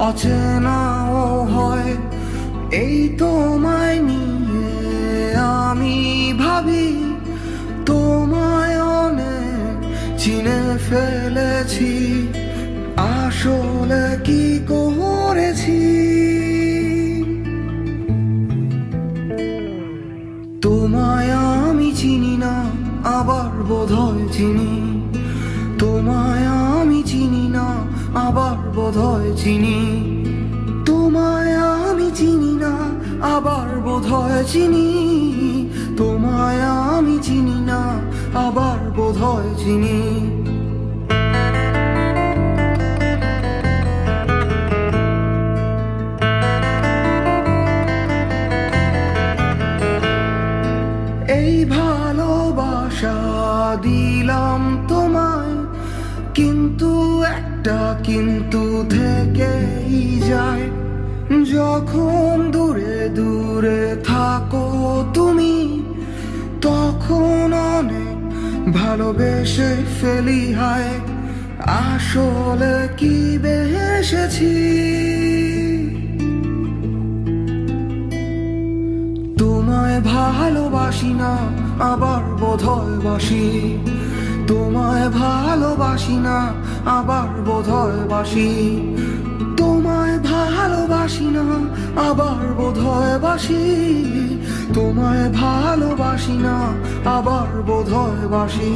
অচেনাও হয়। এই তোমায় নিয়ে আমি ভাবি, তোমায় অনেক চিনে ফেলেছি, আসলে কি করেছি। তোমায় আমি চিনি না, আবার বোধহয় চিনি। তোমায় আমি চিনি না, আবার বোধহয় চিনি। তোমায় আমি চিনি না, আবার বোধহয় চিনি। তোমায় আমি চিনি না, আবার বোধহয় চিনি। এই ভালোবাসা দিলাম তোমায়, কিন্তু একটা কিন্তু থেকেই যায়। যখন দূরে দূরে থাকো তুমি, তখন অনেক ভালোবেসে ফেলি হায়। আসলে কি বেসেছি। তোমায় ভালোবাসি না, আবার বোধহয় বাসি। তোমায় ভালোবাসি না, আবার বোধহয় বাসি। তোমায় ভালোবাসি না, আবার বোধহয় বাসি। তোমায় ভালোবাসি না, আবার বোধহয় বাসি।